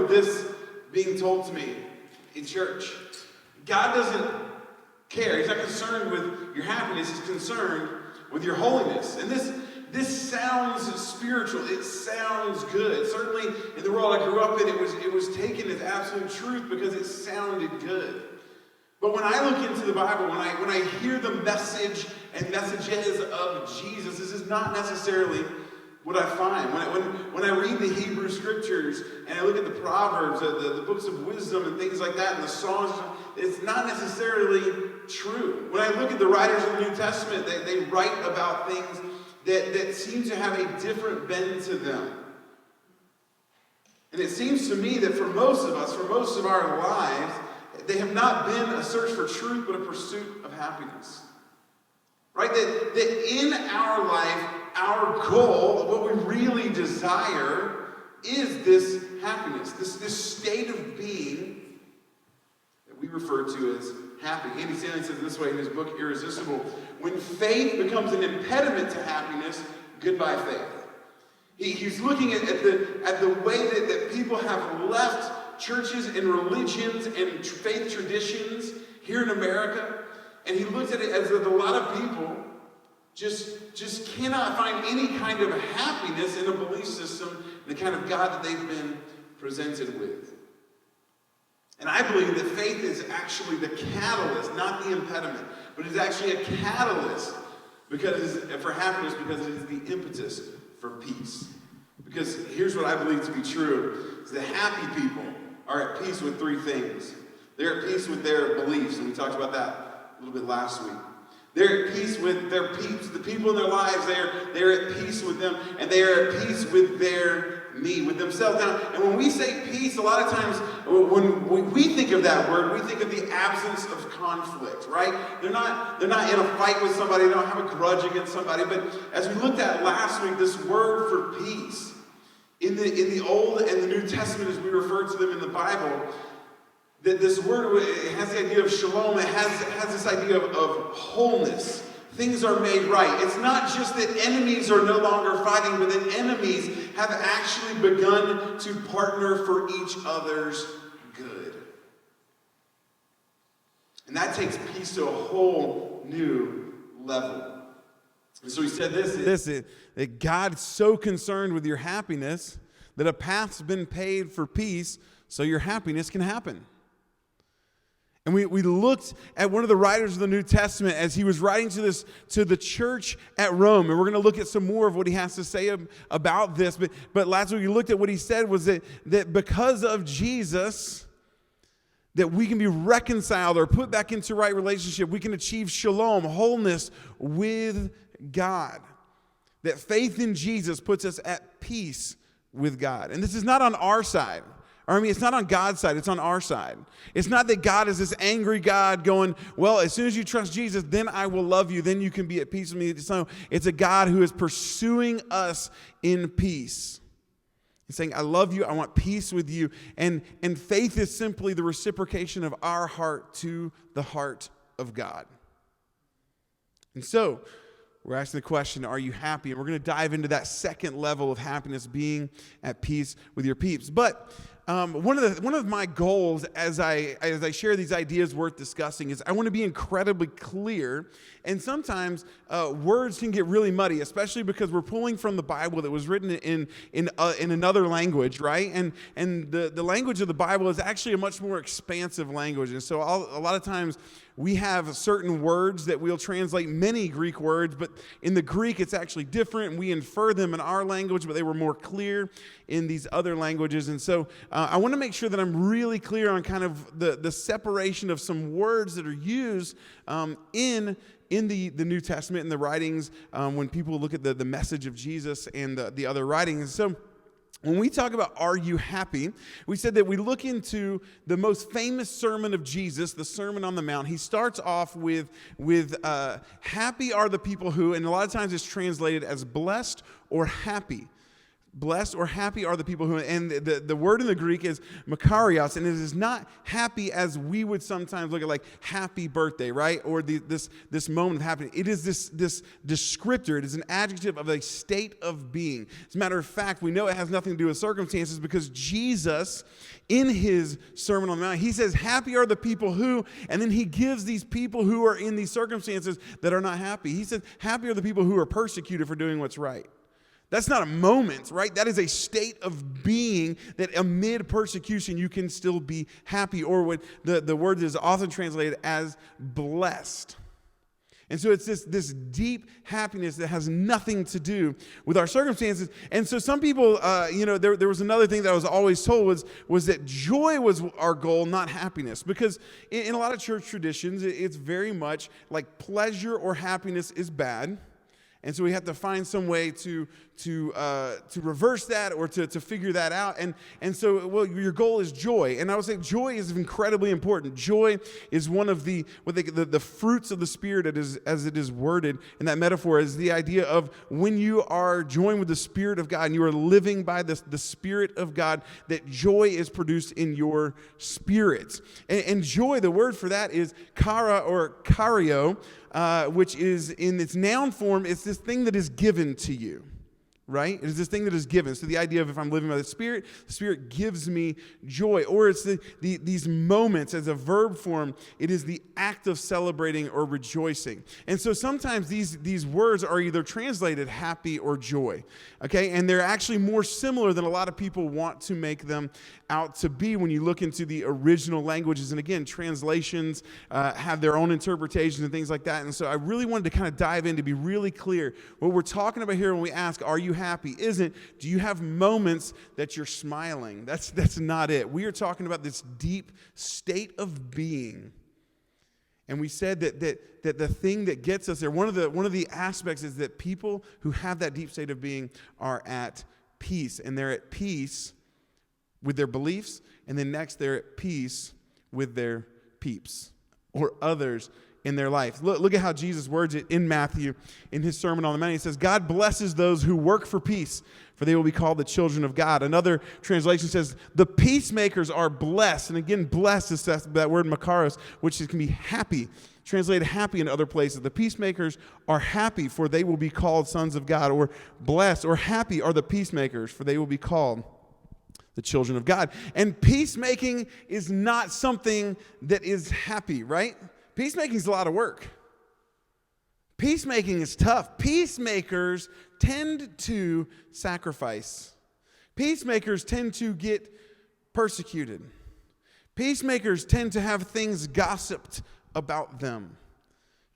this being told to me in church. God doesn't care. He's not concerned with your happiness. He's concerned with your holiness. And this sounds spiritual. It sounds good. Certainly in the world I grew up in, it was taken as absolute truth because it sounded good. But when I look into the Bible, when I hear the message and messages of Jesus, this is not necessarily what I find. When I read the Hebrew Scriptures and I look at the Proverbs, the books of wisdom and things like that, and the Psalms, it's not necessarily true. When I look at the writers of the New Testament, they write about things that seem to have a different bend to them. And it seems to me that for most of us, for most of our lives, they have not been a search for truth, but a pursuit of happiness. Right? That in our life, our goal, what we really desire, is this happiness, this state of being that we refer to as happy. Andy Stanley says it this way in his book, Irresistible. When faith becomes an impediment to happiness, goodbye faith. He's looking at the way that people have left churches and religions and faith traditions here in America, and he looks at it as that a lot of people just cannot find any kind of happiness in a belief system, the kind of God that they've been presented with. And I believe that faith is actually the catalyst, not the impediment, but it's actually a catalyst for happiness because it is the impetus for peace. Because here's what I believe to be true, is that happy people are at peace with three things. They're at peace with their beliefs, and we talked about that a little bit last week. They're at peace with their peeps, the people in their lives. They're at peace with them, and they are at peace with their me, with themselves. Now, and when we say peace, a lot of times when we think of that word, we think of the absence of conflict, right? They're not in a fight with somebody. They don't have a grudge against somebody. But as we looked at last week, this word for peace in the Old and the New Testament, as we refer to them in the Bible, that this word, it has the idea of shalom. It has this idea of wholeness. Things are made right. It's not just that enemies are no longer fighting, but that enemies have actually begun to partner for each other's good. And that takes peace to a whole new level. And so he said that God's so concerned with your happiness that a path's been paved for peace so your happiness can happen. And we looked at one of the writers of the New Testament as he was writing to the church at Rome. And we're going to look at some more of what he has to say about this. But last week we looked at what he said was that because of Jesus, that we can be reconciled or put back into right relationship. We can achieve shalom, wholeness with God. That faith in Jesus puts us at peace with God. And this is not on our side. It's not on God's side, it's on our side. It's not that God is this angry God going, well, as soon as you trust Jesus, then I will love you, then you can be at peace with me. So it's a God who is pursuing us in peace. He's saying, I love you, I want peace with you. And faith is simply the reciprocation of our heart to the heart of God. And so, we're asking the question, are you happy? And we're going to dive into that second level of happiness, being at peace with your peeps. But one of my goals as I share these ideas worth discussing is I want to be incredibly clear. And sometimes words can get really muddy, especially because we're pulling from the Bible that was written in another language, right? And the language of the Bible is actually a much more expansive language. And so a lot of times we have certain words that we'll translate many Greek words, but in the Greek it's actually different, and we infer them in our language, but they were more clear in these other languages. And so I want to make sure that I'm really clear on kind of the separation of some words that are used in the New Testament, in the writings, when people look at the message of Jesus and the other writings. So when we talk about are you happy, we said that we look into the most famous sermon of Jesus, the Sermon on the Mount. He starts off with happy are the people who, and a lot of times it's translated as blessed or happy. Blessed or happy are the people who, and the word in the Greek is makarios, and it is not happy as we would sometimes look at like happy birthday, right? Or this moment of happiness. It is this descriptor. It is an adjective of a state of being. As a matter of fact, we know it has nothing to do with circumstances because Jesus, in his Sermon on the Mount, he says, happy are the people who, and then he gives these people who are in these circumstances that are not happy. He says, happy are the people who are persecuted for doing what's right. That's not a moment, right? That is a state of being that amid persecution you can still be happy, or what the word is often translated as blessed. And so it's this deep happiness that has nothing to do with our circumstances. And so some people, there was another thing that I was always told was that joy was our goal, not happiness. Because in a lot of church traditions, it's very much like pleasure or happiness is bad. And so we have to find some way to reverse that or to figure that out. And so, well, your goal is joy. And I would say joy is incredibly important. Joy is one of the fruits of the Spirit, as it is worded in that metaphor, is the idea of when you are joined with the Spirit of God and you are living by the Spirit of God, that joy is produced in your spirits. And joy, the word for that is kara or kario, which is in its noun form, it's this thing that is given to you, right? It is this thing that is given. So the idea of if I'm living by the Spirit gives me joy. Or it's these moments as a verb form, it is the act of celebrating or rejoicing. And so sometimes these words are either translated happy or joy, okay? And they're actually more similar than a lot of people want to make them out to be when you look into the original languages. And again, translations have their own interpretations and things like that. And so I really wanted to kind of dive in to be really clear. What we're talking about here when we ask, are you happy? Isn't, do you have moments that you're smiling? That's not it. We are talking about this deep state of being. And we said that the thing that gets us there, one of the aspects is that people who have that deep state of being are at peace. And they're at peace with their beliefs, and then next they're at peace with their peeps or others in their life. Look at how Jesus words it in Matthew in his Sermon on the Mount. He says, God blesses those who work for peace, for they will be called the children of God. Another translation says, the peacemakers are blessed. And again, blessed is that word makaros, which can be happy, translated happy in other places. The peacemakers are happy, for they will be called sons of God. Or blessed or happy are the peacemakers, for they will be called the children of God. And peacemaking is not something that is happy, right? Peacemaking is a lot of work. Peacemaking is tough. Peacemakers tend to sacrifice. Peacemakers tend to get persecuted. Peacemakers tend to have things gossiped about them.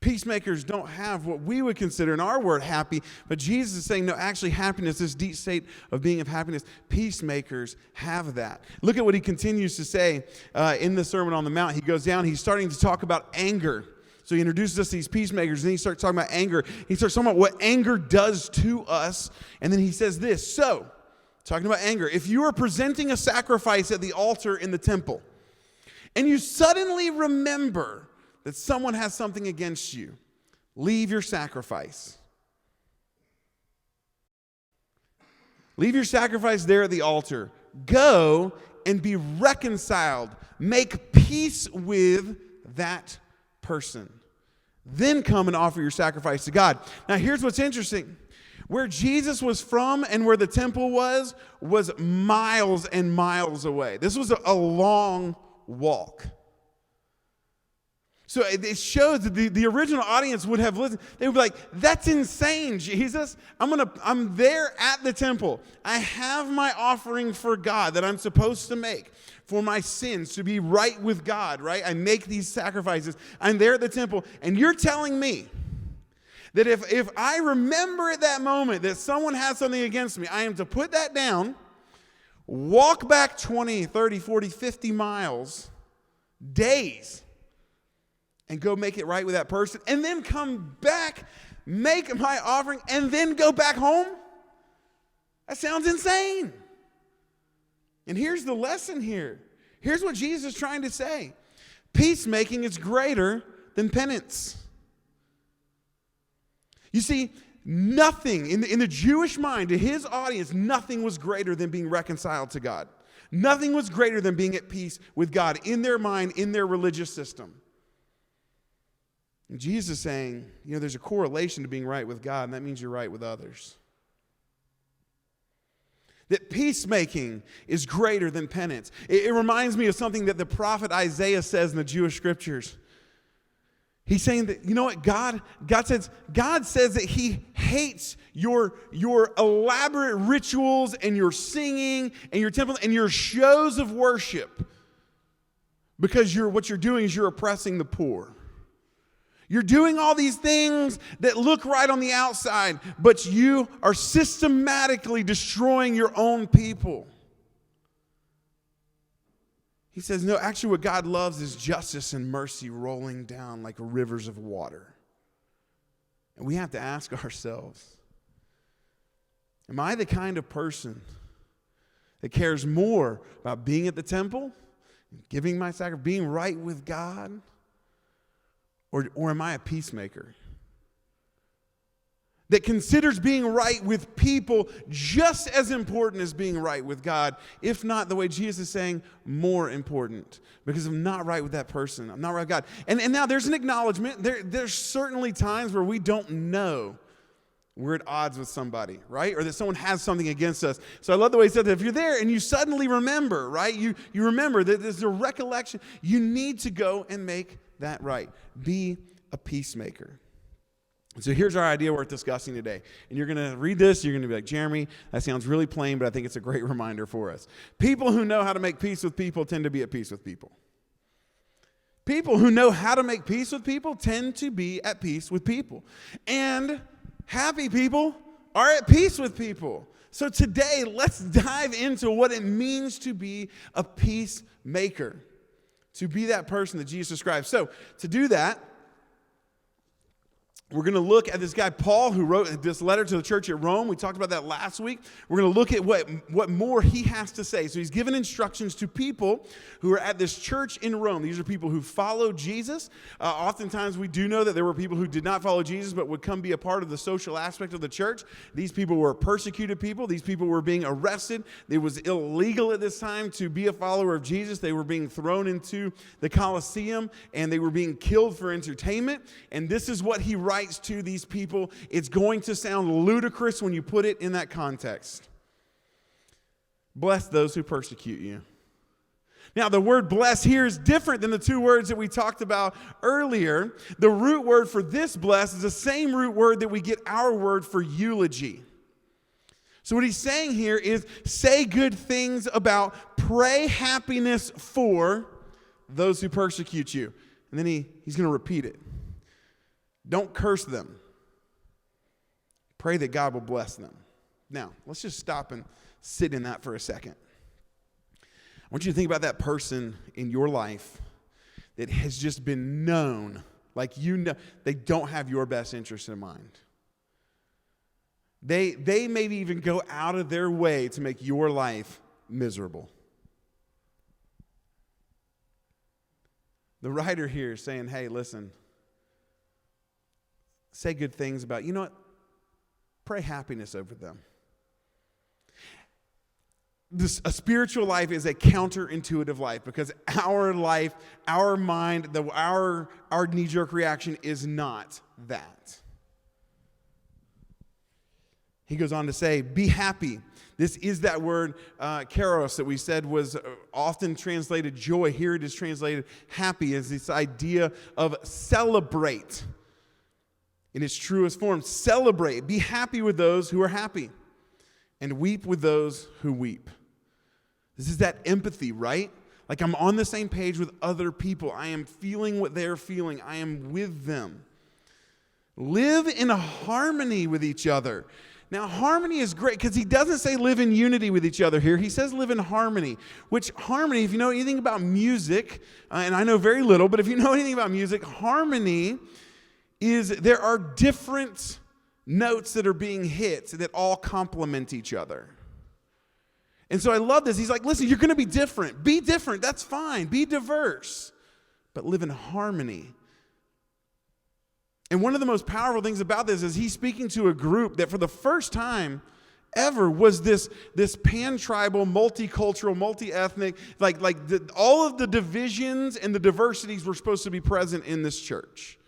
Peacemakers don't have what we would consider in our word happy, but Jesus is saying, no, actually happiness, this deep state of being of happiness, peacemakers have that. Look at what he continues to say in the Sermon on the Mount. He goes down, he's starting to talk about anger. So he introduces us to these peacemakers, and then he starts talking about anger. He starts talking about what anger does to us, and then he says this, so, talking about anger, if you are presenting a sacrifice at the altar in the temple, and you suddenly remember that someone has something against you, leave your sacrifice. Leave your sacrifice there at the altar. Go and be reconciled. Make peace with that person. Then come and offer your sacrifice to God. Now here's what's interesting. Where Jesus was from and where the temple was miles and miles away. This was a long walk. So it shows that the original audience would have listened. They would be like, that's insane, Jesus. I'm there at the temple. I have my offering for God that I'm supposed to make for my sins, to be right with God, right? I make these sacrifices. I'm there at the temple, and you're telling me that if I remember at that moment that someone has something against me, I am to put that down, walk back 20, 30, 40, 50 miles, days, and go make it right with that person, and then come back, make my offering, and then go back home? That sounds insane. And here's the lesson here. Here's what Jesus is trying to say. Peacemaking is greater than penance. You see, nothing in the Jewish mind, to his audience, nothing was greater than being reconciled to God. Nothing was greater than being at peace with God in their mind, in their religious system. And Jesus is saying, there's a correlation to being right with God, and that means you're right with others. That peacemaking is greater than penance. It reminds me of something that the prophet Isaiah says in the Jewish scriptures. He's saying that, what God says that he hates your elaborate rituals and your singing and your temple and your shows of worship, because what you're doing is you're oppressing the poor. You're doing all these things that look right on the outside, but you are systematically destroying your own people. He says, no, actually what God loves is justice and mercy rolling down like rivers of water. And we have to ask ourselves, am I the kind of person that cares more about being at the temple, giving my sacrifice, being right with God? Or am I a peacemaker that considers being right with people just as important as being right with God, if not, the way Jesus is saying, more important? Because I'm not right with that person. I'm not right with God. And now there's an acknowledgement. There's certainly times where we don't know we're at odds with somebody, right? Or that someone has something against us. So I love the way he said that if you're there and you suddenly remember, right? You remember that there's a recollection. You need to go and make that right. Be a peacemaker. So here's our idea we're discussing today. And you're going to read this, you're going to be like, Jeremy, that sounds really plain, but I think it's a great reminder for us. People who know how to make peace with people tend to be at peace with people. People who know how to make peace with people tend to be at peace with people. And happy people are at peace with people. So today, let's dive into what it means to be a peacemaker. To be that person that Jesus describes. So, to do that, we're going to look at this guy, Paul, who wrote this letter to the church at Rome. We talked about that last week. We're going to look at what more he has to say. So he's given instructions to people who are at this church in Rome. These are people who follow Jesus. Oftentimes we do know that there were people who did not follow Jesus but would come be a part of the social aspect of the church. These people were persecuted people. These people were being arrested. It was illegal at this time to be a follower of Jesus. They were being thrown into the Colosseum and they were being killed for entertainment. And this is what he writes to these people. It's going to sound ludicrous when you put it in that context. Bless those who persecute you. Now, the word bless here is different than the two words that we talked about earlier. The root word for this bless is the same root word that we get our word for eulogy. So what he's saying here is say good things about, pray happiness for those who persecute you. And then he's going to repeat it. Don't curse them. Pray that God will bless them. Now, let's just stop and sit in that for a second. I want you to think about that person in your life that has just been known, like they don't have your best interest in mind. They maybe even go out of their way to make your life miserable. The writer here is saying, hey, listen, say good things about, pray happiness over them. A spiritual life is a counterintuitive life because our life, our mind, our knee-jerk reaction is not that. He goes on to say, be happy. This is that word, kairos, that we said was often translated joy. Here it is translated happy, as this idea of celebrate. In its truest form, celebrate. Be happy with those who are happy and weep with those who weep. This is that empathy, right? Like I'm on the same page with other people. I am feeling what they're feeling. I am with them. Live in harmony with each other. Now, harmony is great because he doesn't say live in unity with each other here. He says live in harmony, which harmony, if you know anything about music, and I know very little, but if you know anything about music, harmony is there are different notes that are being hit that all complement each other. And so I love this. He's like, listen, you're going to be different. Be different. That's fine. Be diverse. But live in harmony. And one of the most powerful things about this is he's speaking to a group that for the first time ever was this pan-tribal, multicultural, multi-ethnic, all of the divisions and the diversities were supposed to be present in this church.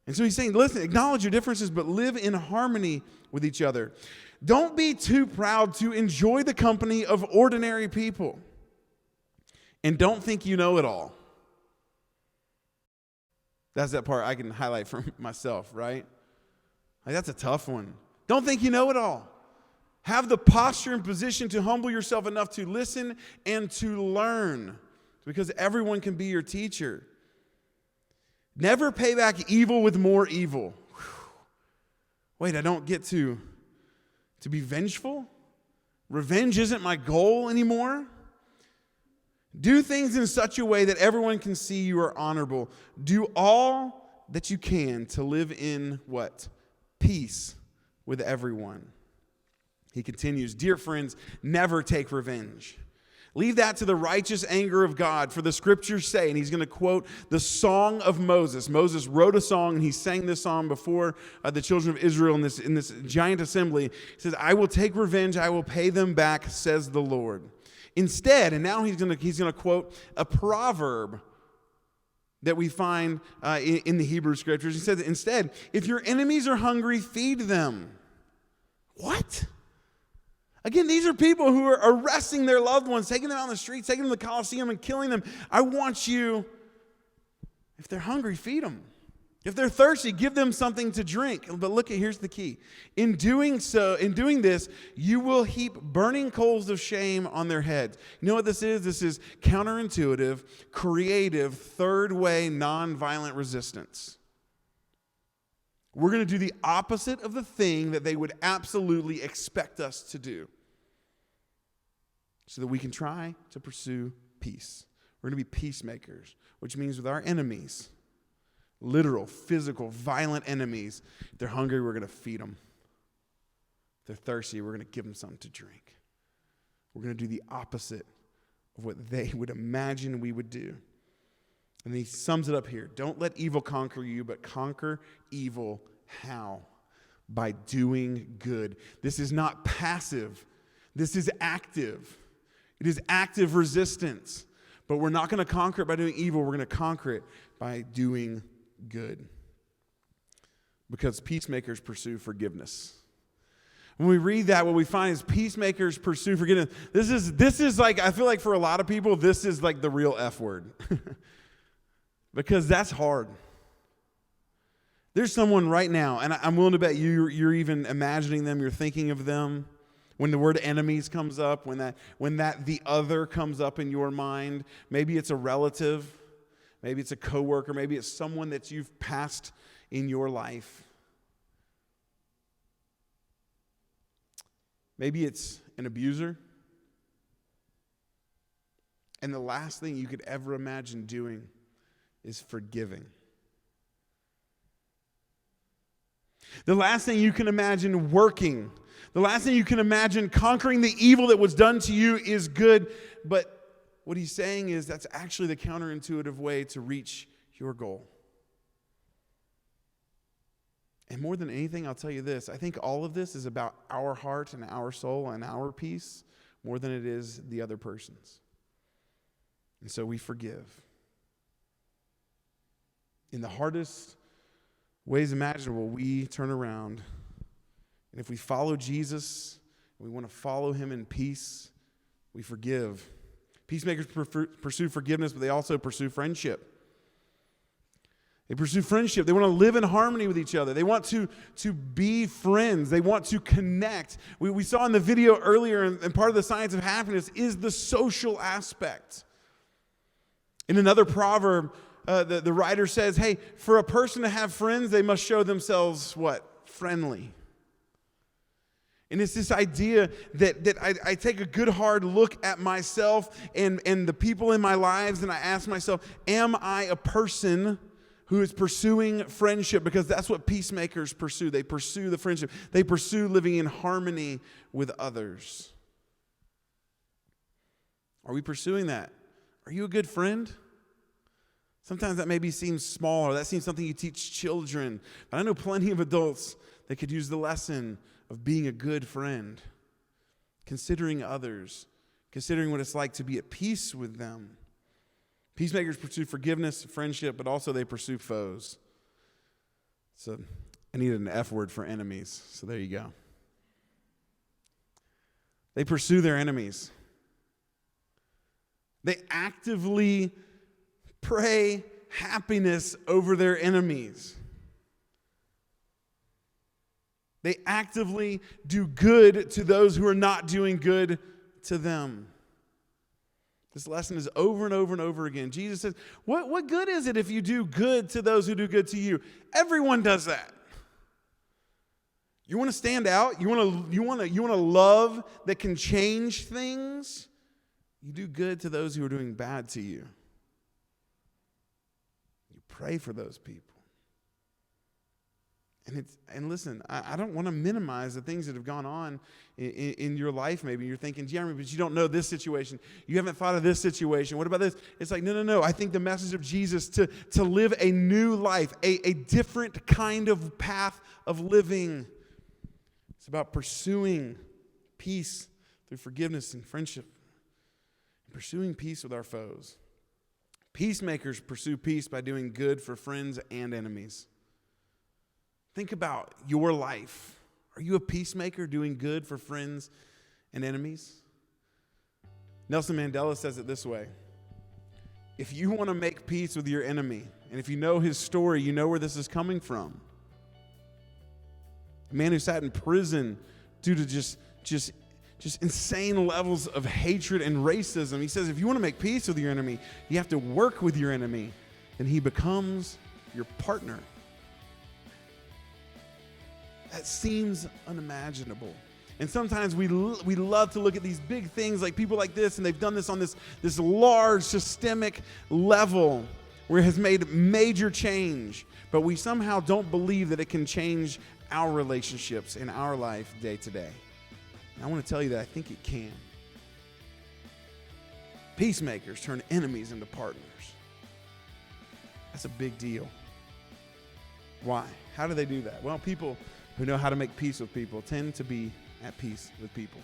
And so he's saying, listen, acknowledge your differences, but live in harmony with each other. Don't be too proud to enjoy the company of ordinary people. And don't think you know it all. That's that part I can highlight for myself, right? That's a tough one. Don't think you know it all. Have the posture and position to humble yourself enough to listen and to learn, because everyone can be your teacher. Never pay back evil with more evil. Whew. Wait, I don't get to be vengeful? Revenge isn't my goal anymore? Do things in such a way that everyone can see you are honorable. Do all that you can to live in what? Peace with everyone. He continues, dear friends, never take revenge. Leave that to the righteous anger of God, for the scriptures say, and he's going to quote the song of Moses. Moses wrote a song, and he sang this song before the children of Israel in this giant assembly. He says, I will take revenge, I will pay them back, says the Lord. Instead, and now he's going to quote a proverb that we find in the Hebrew scriptures. He says, instead, if your enemies are hungry, feed them. What? Again, these are people who are arresting their loved ones, taking them out on the streets, taking them to the Colosseum and killing them. I want you, if they're hungry, feed them. If they're thirsty, give them something to drink. But here's the key. In doing this, you will heap burning coals of shame on their heads. You know what this is? This is counterintuitive, creative, third way, nonviolent resistance. We're going to do the opposite of the thing that they would absolutely expect us to do, so that we can try to pursue peace. We're going to be peacemakers, which means with our enemies, literal, physical, violent enemies, if they're hungry, we're going to feed them. If they're thirsty, we're going to give them something to drink. We're going to do the opposite of what they would imagine we would do. And he sums it up here. Don't let evil conquer you, but conquer evil. How? By doing good. This is not passive. This is active. It is active resistance. But we're not going to conquer it by doing evil. We're going to conquer it by doing good. Because peacemakers pursue forgiveness. When we read that, what we find is peacemakers pursue forgiveness. This is like, I feel like for a lot of people, this is like the real F word. Because that's hard. There's someone right now, and I'm willing to bet you're even imagining them, you're thinking of them. When the word enemies comes up, when that the other comes up in your mind, maybe it's a relative, maybe it's a coworker, maybe it's someone that you've passed in your life. Maybe it's an abuser. And the last thing you could ever imagine doing is forgiving. The last thing you can imagine working, the last thing you can imagine conquering the evil that was done to you is good. But what he's saying is that's actually the counterintuitive way to reach your goal. And more than anything, I'll tell you this. I think all of this is about our heart and our soul and our peace more than it is the other person's. And so we forgive. In the hardest ways imaginable, we turn around. And if we follow Jesus, and we want to follow him in peace, we forgive. Peacemakers pursue forgiveness, but they also pursue friendship. They pursue friendship. They want to live in harmony with each other. They want to be friends. They want to connect. We saw in the video earlier, and part of the science of happiness is the social aspect. In another proverb, the writer says, hey, for a person to have friends, they must show themselves what? Friendly. And it's this idea that I take a good hard look at myself and the people in my lives, and I ask myself, am I a person who is pursuing friendship? Because that's what peacemakers pursue. They pursue the friendship. They pursue living in harmony with others. Are we pursuing that? Are you a good friend? Sometimes that maybe seems small, or that seems something you teach children. But I know plenty of adults that could use the lesson of being a good friend, considering others, considering what it's like to be at peace with them. Peacemakers pursue forgiveness, friendship, but also they pursue foes. So I needed an F word for enemies, so there you go. They pursue their enemies. They actively pray happiness over their enemies. They actively do good to those who are not doing good to them. This lesson is over and over and over again. Jesus says, what good is it if you do good to those who do good to you? Everyone does that. You want to stand out? You want to love that can change things? You do good to those who are doing bad to you. You pray for those people. And listen, I don't want to minimize the things that have gone on in your life. Maybe you're thinking, Jeremy, but you don't know this situation. You haven't thought of this situation. What about this? It's like, no. I think the message of Jesus to live a new life, a different kind of path of living. It's about pursuing peace through forgiveness and friendship. And pursuing peace with our foes. Peacemakers pursue peace by doing good for friends and enemies. Think about your life. Are you a peacemaker doing good for friends and enemies? Nelson Mandela says it this way. If you want to make peace with your enemy, and if you know his story, you know where this is coming from. A man who sat in prison due to just insane levels of hatred and racism. He says if you want to make peace with your enemy, you have to work with your enemy, and he becomes your partner. That seems unimaginable. And sometimes we love to look at these big things like people like this, and they've done this on this large systemic level where it has made major change. But we somehow don't believe that it can change our relationships in our life day to day. And I want to tell you that I think it can. Peacemakers turn enemies into partners. That's a big deal. Why? How do they do that? Well, people who know how to make peace with people tend to be at peace with people.